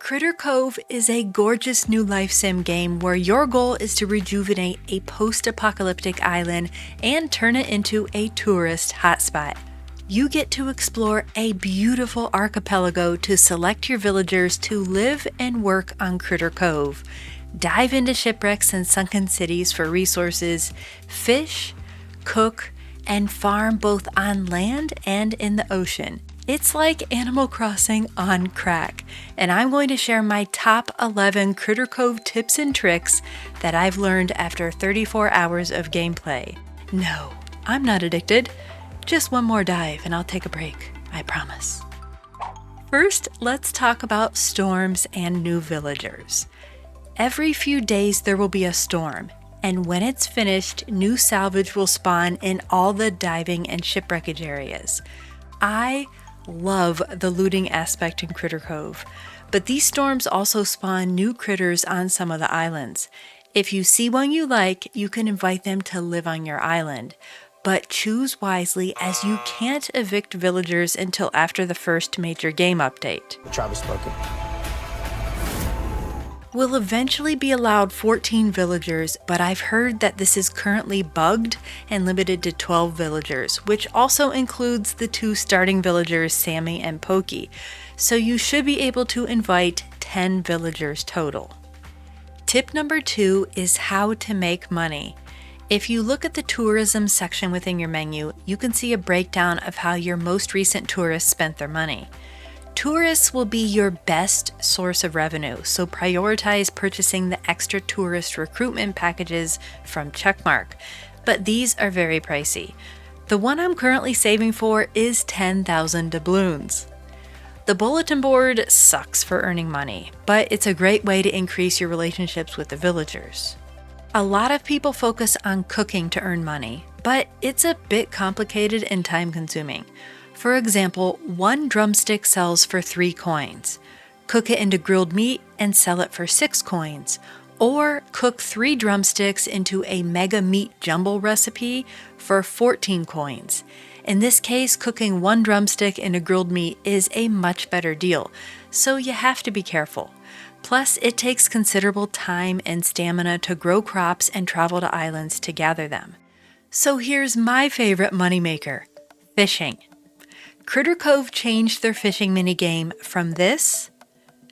Critter Cove is a gorgeous new life sim game where your goal is to rejuvenate a post-apocalyptic island and turn it into a tourist hotspot. You get to explore a beautiful archipelago to select your villagers to live and work on Critter Cove. Dive into shipwrecks and sunken cities for resources, fish, cook, and farm both on land and in the ocean. It's like Animal Crossing on crack, and I'm going to share my top 11 Critter Cove tips and tricks that I've learned after 34 hours of gameplay. No, I'm not addicted. Just one more dive and I'll take a break, I promise. First, let's talk about storms and new villagers. Every few days there will be a storm, and when it's finished, new salvage will spawn in all the diving and shipwreckage areas. I love the looting aspect in Critter Cove, but these storms also spawn new critters on some of the islands. If you see one you like, you can invite them to live on your island, but choose wisely as you can't evict villagers until after the first major game update. Travis spoken. We'll eventually be allowed 14 villagers, but I've heard that this is currently bugged and limited to 12 villagers, which also includes the 2 starting villagers, Sammy and Pokey, so you should be able to invite 10 villagers total. Tip number 2 is how to make money. If you look at the tourism section within your menu, you can see a breakdown of how your most recent tourists spent their money. Tourists will be your best source of revenue, so prioritize purchasing the extra tourist recruitment packages from Checkmark, but these are very pricey. The one I'm currently saving for is 10,000 doubloons. The bulletin board sucks for earning money, but it's a great way to increase your relationships with the villagers. A lot of people focus on cooking to earn money, but it's a bit complicated and time-consuming. For example, 1 drumstick sells for 3 coins. Cook it into grilled meat and sell it for 6 coins. Or cook 3 drumsticks into a mega meat jumble recipe for 14 coins. In this case, cooking 1 drumstick into grilled meat is a much better deal, so you have to be careful. Plus, it takes considerable time and stamina to grow crops and travel to islands to gather them. So here's my favorite moneymaker, fishing. Critter Cove changed their fishing minigame from this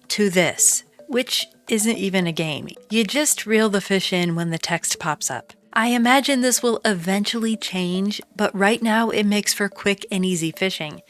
to this, which isn't even a game. You just reel the fish in when the text pops up. I imagine this will eventually change, but right now it makes for quick and easy fishing.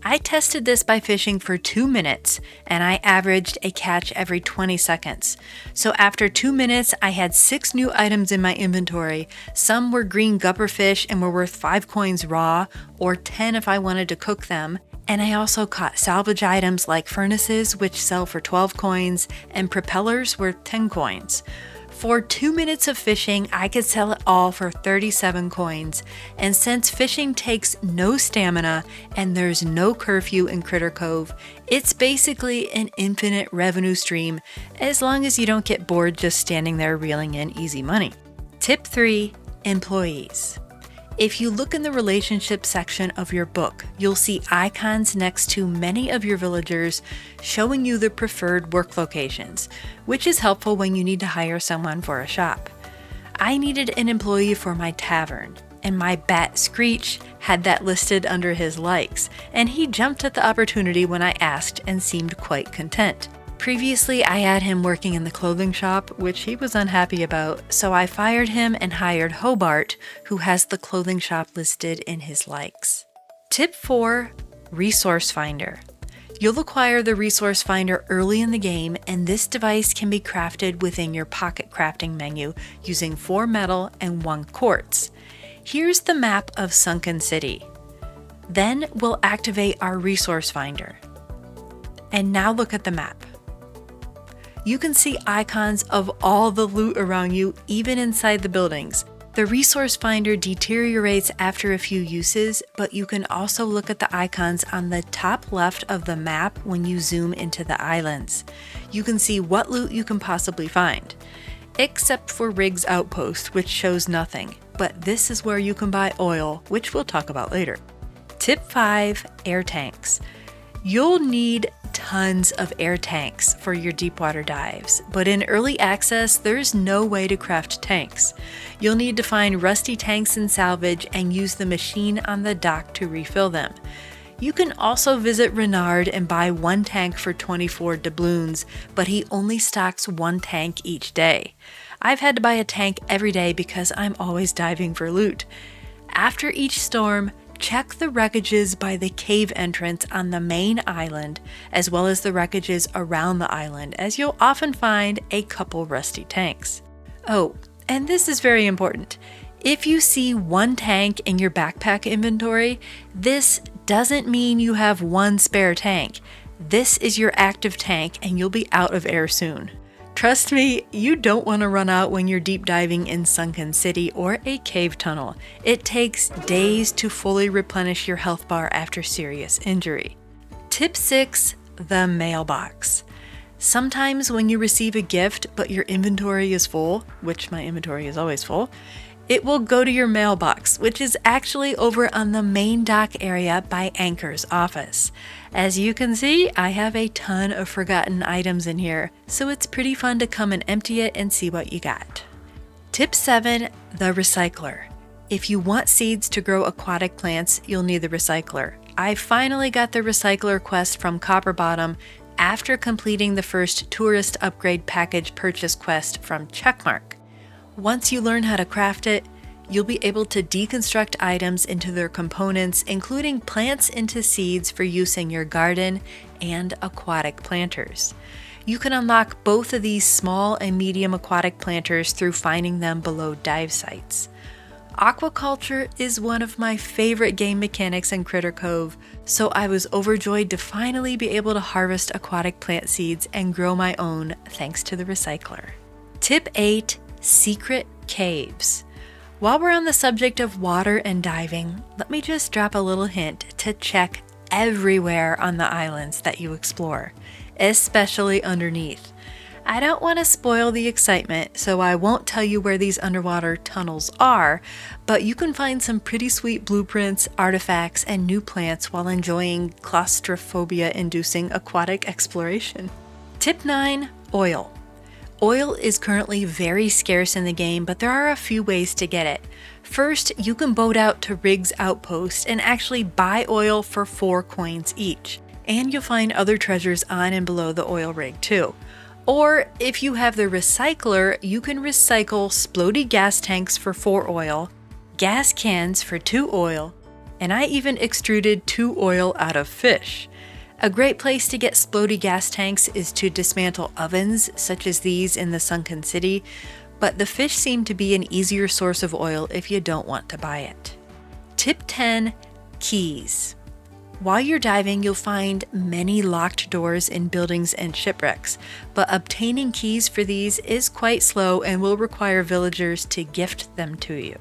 I tested this by fishing for 2 minutes, and I averaged a catch every 20 seconds. So after 2 minutes, I had 6 new items in my inventory. Some were green gupper fish and were worth 5 coins raw, or 10 if I wanted to cook them. And I also caught salvage items like furnaces, which sell for 12 coins, and propellers worth 10 coins. For 2 minutes of fishing, I could sell it all for 37 coins, and since fishing takes no stamina and there's no curfew in Critter Cove, it's basically an infinite revenue stream as long as you don't get bored just standing there reeling in easy money. Tip 3. Employees. If you look in the relationship section of your book, you'll see icons next to many of your villagers showing you the preferred work locations, which is helpful when you need to hire someone for a shop. I needed an employee for my tavern, and my bat Screech had that listed under his likes, and he jumped at the opportunity when I asked and seemed quite content. Previously, I had him working in the clothing shop, which he was unhappy about, so I fired him and hired Hobart, who has the clothing shop listed in his likes. Tip 4. Resource Finder. You'll acquire the Resource Finder early in the game, and this device can be crafted within your pocket crafting menu using 4 metal and 1 quartz. Here's the map of Sunken City. Then we'll activate our Resource Finder. And now look at the map. You can see icons of all the loot around you, even inside the buildings. The Resource Finder deteriorates after a few uses, but you can also look at the icons on the top left of the map when you zoom into the islands. You can see what loot you can possibly find, except for Riggs Outpost, which shows nothing, but this is where you can buy oil, which we'll talk about later. Tip 5. Air tanks. You'll need tons of air tanks for your deep water dives, but in early access, there's no way to craft tanks. You'll need to find rusty tanks and salvage and use the machine on the dock to refill them. You can also visit Renard and buy one tank for 24 doubloons, but he only stocks one tank each day. I've had to buy a tank every day because I'm always diving for loot. After each storm, check the wreckages by the cave entrance on the main island, as well as the wreckages around the island, as you'll often find a couple rusty tanks. Oh, and this is very important. If you see one tank in your backpack inventory, this doesn't mean you have one spare tank. This is your active tank and you'll be out of air soon. Trust me, you don't want to run out when you're deep diving in Sunken City or a cave tunnel. It takes days to fully replenish your health bar after serious injury. Tip 6, the mailbox. Sometimes when you receive a gift but your inventory is full, which my inventory is always full, it will go to your mailbox, which is actually over on the main dock area by Anchor's office. As you can see, I have a ton of forgotten items in here, so it's pretty fun to come and empty it and see what you got. Tip 7, the recycler. If you want seeds to grow aquatic plants, you'll need the recycler. I finally got the recycler quest from Copper Bottom after completing the first tourist upgrade package purchase quest from Checkmark. Once you learn how to craft it, you'll be able to deconstruct items into their components, including plants into seeds for use in your garden and aquatic planters. You can unlock both of these small and medium aquatic planters through finding them below dive sites. Aquaculture is one of my favorite game mechanics in Critter Cove, so I was overjoyed to finally be able to harvest aquatic plant seeds and grow my own thanks to the recycler. Tip 8, secret caves. While we're on the subject of water and diving, let me just drop a little hint to check everywhere on the islands that you explore, especially underneath. I don't want to spoil the excitement, so I won't tell you where these underwater tunnels are, but you can find some pretty sweet blueprints, artifacts, and new plants while enjoying claustrophobia-inducing aquatic exploration. Tip 9, oil. Oil is currently very scarce in the game, but there are a few ways to get it. First, you can boat out to Riggs Outpost and actually buy oil for 4 coins each. And you'll find other treasures on and below the oil rig too. Or if you have the recycler, you can recycle splody gas tanks for 4 oil, gas cans for 2 oil, and I even extruded 2 oil out of fish. A great place to get splody gas tanks is to dismantle ovens, such as these in the Sunken City, but the fish seem to be an easier source of oil if you don't want to buy it. Tip 10, keys. While you're diving, you'll find many locked doors in buildings and shipwrecks, but obtaining keys for these is quite slow and will require villagers to gift them to you.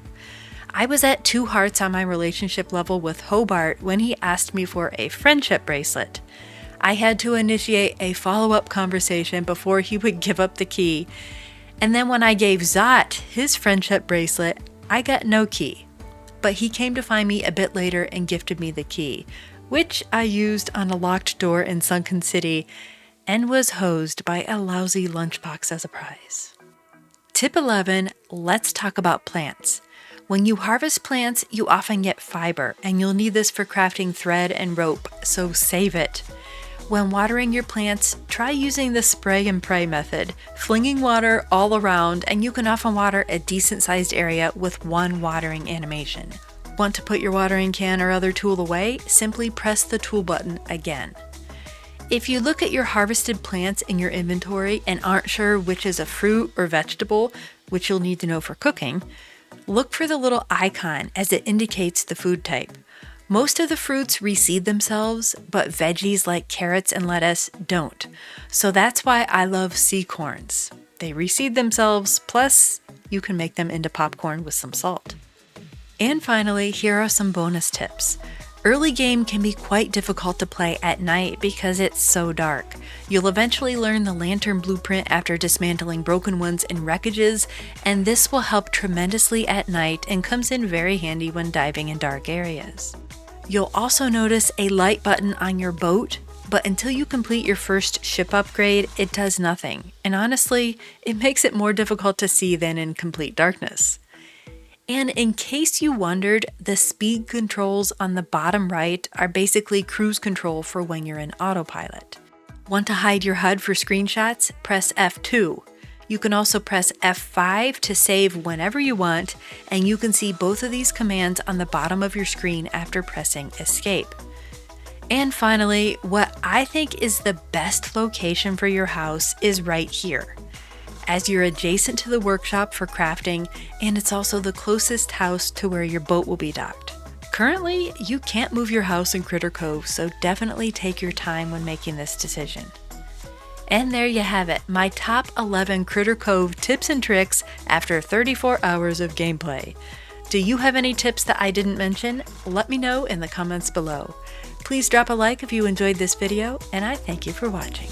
I was at 2 hearts on my relationship level with Hobart when he asked me for a friendship bracelet. I had to initiate a follow-up conversation before he would give up the key. And then when I gave Zot his friendship bracelet, I got no key. But he came to find me a bit later and gifted me the key, which I used on a locked door in Sunken City and was hosed by a lousy lunchbox as a prize. Tip 11, let's talk about plants. When you harvest plants, you often get fiber, and you'll need this for crafting thread and rope, so save it. When watering your plants, try using the spray and pray method, flinging water all around, and you can often water a decent-sized area with one watering animation. Want to put your watering can or other tool away? Simply press the tool button again. If you look at your harvested plants in your inventory and aren't sure which is a fruit or vegetable, which you'll need to know for cooking, look for the little icon as it indicates the food type. Most of the fruits reseed themselves, but veggies like carrots and lettuce don't. So that's why I love sea corns. They reseed themselves, plus you can make them into popcorn with some salt. And finally, here are some bonus tips. Early game can be quite difficult to play at night because it's so dark. You'll eventually learn the lantern blueprint after dismantling broken ones in wreckages, and this will help tremendously at night and comes in very handy when diving in dark areas. You'll also notice a light button on your boat, but until you complete your first ship upgrade, it does nothing. And honestly, it makes it more difficult to see than in complete darkness. And in case you wondered, the speed controls on the bottom right are basically cruise control for when you're in autopilot. Want to hide your HUD for screenshots? Press F2. You can also press F5 to save whenever you want, and you can see both of these commands on the bottom of your screen after pressing Escape. And finally, what I think is the best location for your house is right here, as you're adjacent to the workshop for crafting, and it's also the closest house to where your boat will be docked. Currently, you can't move your house in Critter Cove, so definitely take your time when making this decision. And there you have it, my top 11 Critter Cove tips and tricks after 34 hours of gameplay. Do you have any tips that I didn't mention? Let me know in the comments below. Please drop a like if you enjoyed this video, and I thank you for watching.